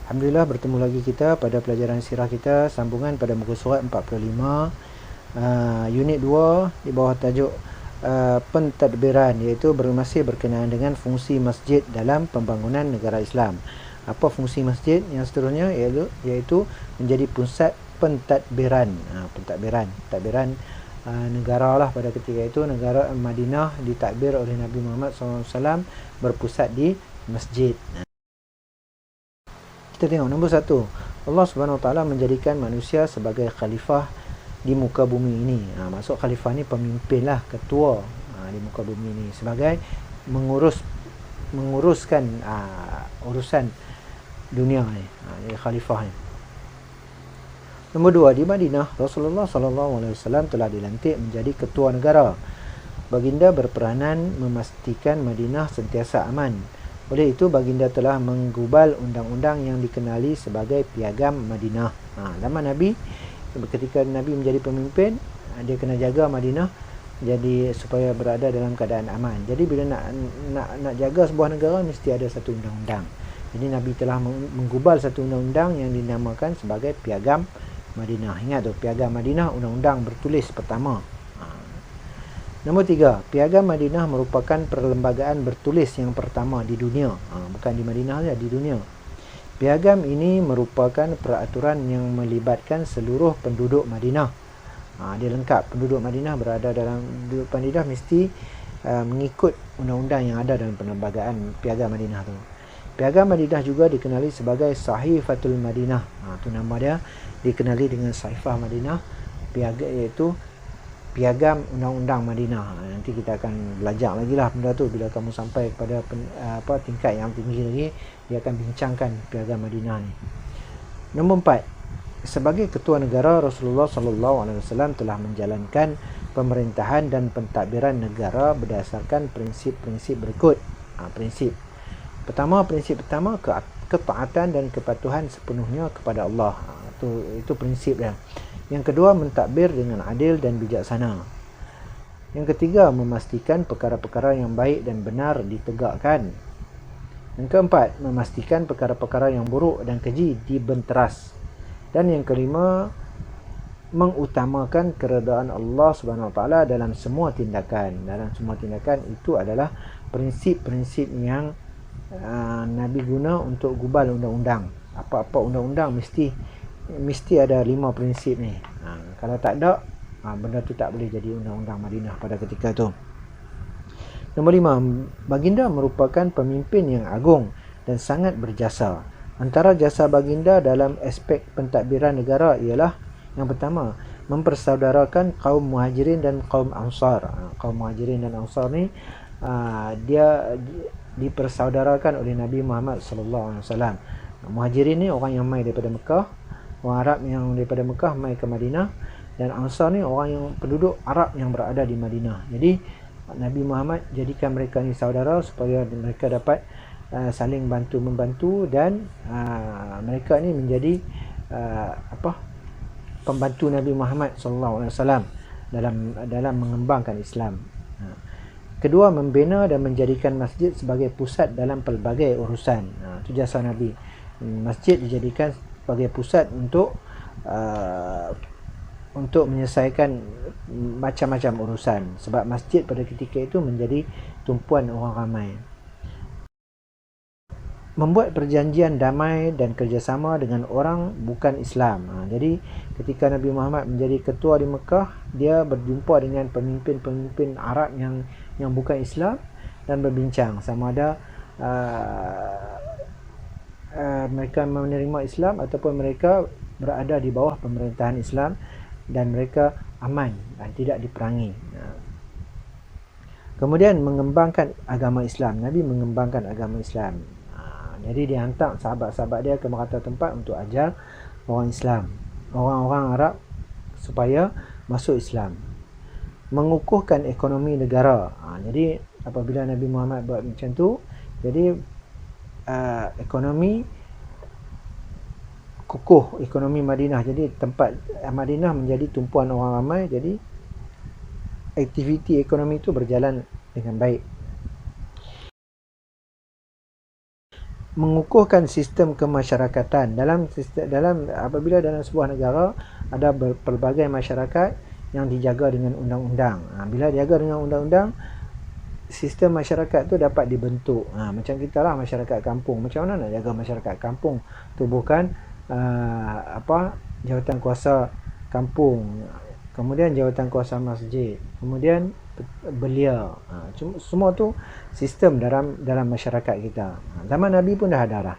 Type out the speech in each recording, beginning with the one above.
Alhamdulillah, bertemu lagi kita pada pelajaran sirah kita, sambungan pada muka surat 45, unit 2 di bawah tajuk pentadbiran, iaitu masih berkenaan dengan fungsi masjid dalam pembangunan negara Islam. Apa fungsi masjid yang seterusnya? Iaitu menjadi pusat pentadbiran. Pentadbiran negara lah pada ketika itu. Negara Madinah ditadbir oleh Nabi Muhammad SAW, berpusat di masjid. Kita tengok nombor 1. Allah Subhanahu Wa Taala menjadikan manusia sebagai khalifah di muka bumi ini. Maksud khalifah ni pemimpin lah, ketua di muka bumi ini, sebagai menguruskan urusan dunia ni. Jadi khalifah ni. Nombor 2, di Madinah Rasulullah SAW telah dilantik menjadi ketua negara. Baginda berperanan memastikan Madinah sentiasa aman. Oleh itu, baginda telah menggubal undang-undang yang dikenali sebagai Piagam Madinah. Zaman Nabi, ketika Nabi menjadi pemimpin, dia kena jaga Madinah jadi supaya berada dalam keadaan aman. Jadi bila nak jaga sebuah negara, mesti ada satu undang-undang. Jadi Nabi telah menggubal satu undang-undang yang dinamakan sebagai Piagam Madinah. Ingat tu, Piagam Madinah, undang-undang bertulis pertama. Nombor 3, Piagam Madinah merupakan perlembagaan bertulis yang pertama di dunia. Bukan di Madinah saja, di dunia. Piagam ini merupakan peraturan yang melibatkan seluruh penduduk Madinah. Dia lengkap. Penduduk Madinah berada dalam penduduk Madinah mesti mengikut undang-undang yang ada dalam perlembagaan Piagam Madinah tu. Piagam Madinah juga dikenali sebagai Sahifatul Madinah. Tu nama dia, dikenali dengan Sahifah Madinah. Piagam iaitu Piagam Undang-Undang Madinah. Nanti kita akan belajar lagi lah benda tu. Bila kamu sampai kepada tingkat yang tinggi lagi, dia akan bincangkan Piagam Madinah ni. Nombor 4, sebagai ketua negara, Rasulullah SAW telah menjalankan pemerintahan dan pentadbiran negara berdasarkan prinsip-prinsip berikut. Prinsip pertama, ketaatan dan kepatuhan sepenuhnya kepada Allah. Itu prinsip dia. Yang kedua, mentadbir dengan adil dan bijaksana. Yang ketiga, memastikan perkara-perkara yang baik dan benar ditegakkan. Yang keempat, memastikan perkara-perkara yang buruk dan keji dibenteras. Dan yang kelima, mengutamakan keredaan Allah Subhanahu Wa Taala dalam semua tindakan. Dalam semua tindakan itu adalah prinsip-prinsip yang Nabi guna untuk gubal undang-undang. Apa-apa undang-undang mesti ada 5 prinsip ni. Kalau tak ada, benda tu tak boleh jadi undang-undang Madinah pada ketika tu. Nombor 5, baginda merupakan pemimpin yang agung dan sangat berjasa. Antara jasa baginda dalam aspek pentadbiran negara ialah, yang pertama, mempersaudarakan kaum Muhajirin dan kaum Ansar. Kaum Muhajirin dan Ansar ni dia dipersaudarakan oleh Nabi Muhammad SAW. Muhajirin ni orang yang mai daripada Mekah, orang Arab yang daripada Mekah mai ke Madinah, dan Ansar ni orang yang penduduk Arab yang berada di Madinah. Jadi Nabi Muhammad jadikan mereka ni saudara supaya mereka dapat saling bantu-membantu, dan mereka ni menjadi pembantu Nabi Muhammad SAW dalam mengembangkan Islam. Kedua, membina dan menjadikan masjid sebagai pusat dalam pelbagai urusan. Itu jasa Nabi. Masjid dijadikan sebagai pusat untuk menyelesaikan macam-macam urusan, sebab masjid pada ketika itu menjadi tumpuan orang ramai. Membuat perjanjian damai dan kerjasama dengan orang bukan Islam. Jadi ketika Nabi Muhammad menjadi ketua di Mekah, dia berjumpa dengan pemimpin-pemimpin Arab yang bukan Islam dan berbincang sama ada mereka menerima Islam ataupun mereka berada di bawah pemerintahan Islam dan mereka aman dan tidak diperangi. Kemudian mengembangkan agama Islam. Nabi mengembangkan agama Islam. Jadi dia hantar sahabat-sahabat dia ke merata tempat untuk ajar orang Islam, orang-orang Arab, supaya masuk Islam. Mengukuhkan ekonomi negara. Jadi apabila Nabi Muhammad buat macam tu, jadi ekonomi kukuh, ekonomi Madinah. Jadi tempat Madinah menjadi tumpuan orang ramai, jadi aktiviti ekonomi itu berjalan dengan baik. mengukuhkan sistem kemasyarakatan. Dalam apabila dalam sebuah negara ada pelbagai masyarakat yang dijaga dengan undang-undang. Bila dijaga dengan undang-undang, sistem masyarakat tu dapat dibentuk. Macam kita lah, masyarakat kampung. Macam mana nak jaga masyarakat kampung? Tubuhkan jawatan kuasa kampung, kemudian jawatan kuasa masjid, kemudian belia. Semua tu sistem dalam masyarakat kita. Zaman Nabi pun dah ada lah.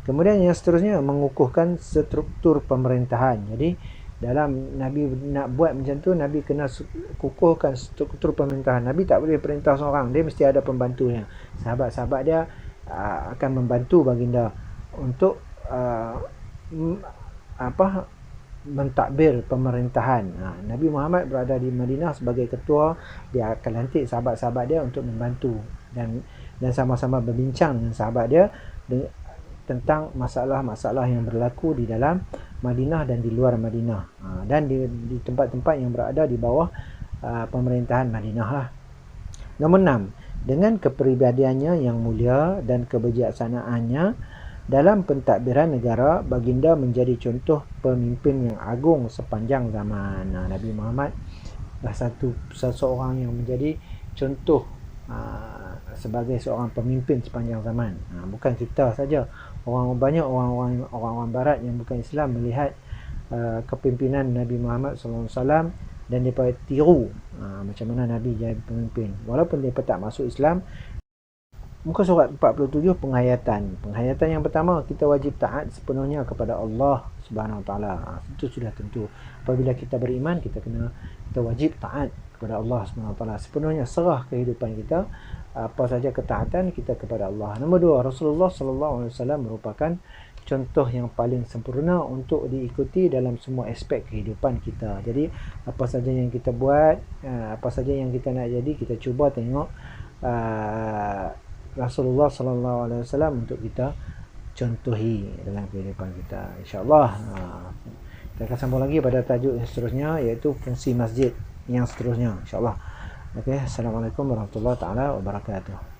Kemudian yang seterusnya, mengukuhkan struktur pemerintahan. Jadi dalam Nabi nak buat macam tu, Nabi kena kukuhkan struktur pemerintahan. Nabi tak boleh perintah seorang, dia mesti ada pembantunya. Sahabat-sahabat dia akan membantu baginda untuk mentadbir pemerintahan. Nabi Muhammad berada di Madinah sebagai ketua, dia akan lantik sahabat-sahabat dia untuk membantu dan sama-sama berbincang dengan sahabat dia tentang masalah-masalah yang berlaku di dalam Madinah dan di luar Madinah, dan di tempat-tempat yang berada di bawah pemerintahan Madinah lah. Nombor 6, dengan kepribadiannya yang mulia dan kebijaksanaannya dalam pentadbiran negara, baginda menjadi contoh pemimpin yang agung sepanjang zaman. Nabi Muhammad adalah seseorang yang menjadi contoh sebagai seorang pemimpin sepanjang zaman. Bukan kita saja, banyak orang-orang barat yang bukan Islam melihat kepimpinan Nabi Muhammad SAW dan mereka tiru macam mana Nabi jadi pemimpin. Walaupun mereka tak masuk Islam. Muka surat 47, penghayatan. Penghayatan yang pertama, kita wajib taat sepenuhnya kepada Allah Subhanahu Wa Taala. Itu sudah tentu. Apabila kita beriman, kita wajib taat kepada Allah Subhanahu Wa Taala. Sepenuhnya serah kehidupan kita, apa saja ketaatan kita kepada Allah. Nombor 2, Rasulullah sallallahu alaihi wasallam merupakan contoh yang paling sempurna untuk diikuti dalam semua aspek kehidupan kita. Jadi apa saja yang kita buat, apa saja yang kita nak jadi, kita cuba tengok Rasulullah sallallahu alaihi wasallam untuk kita contohi dalam kehidupan kita. InsyaAllah kita akan sambung lagi pada tajuk yang seterusnya, iaitu fungsi masjid yang seterusnya, insyaAllah. Assalamualaikum warahmatullahi taala wabarakatuh.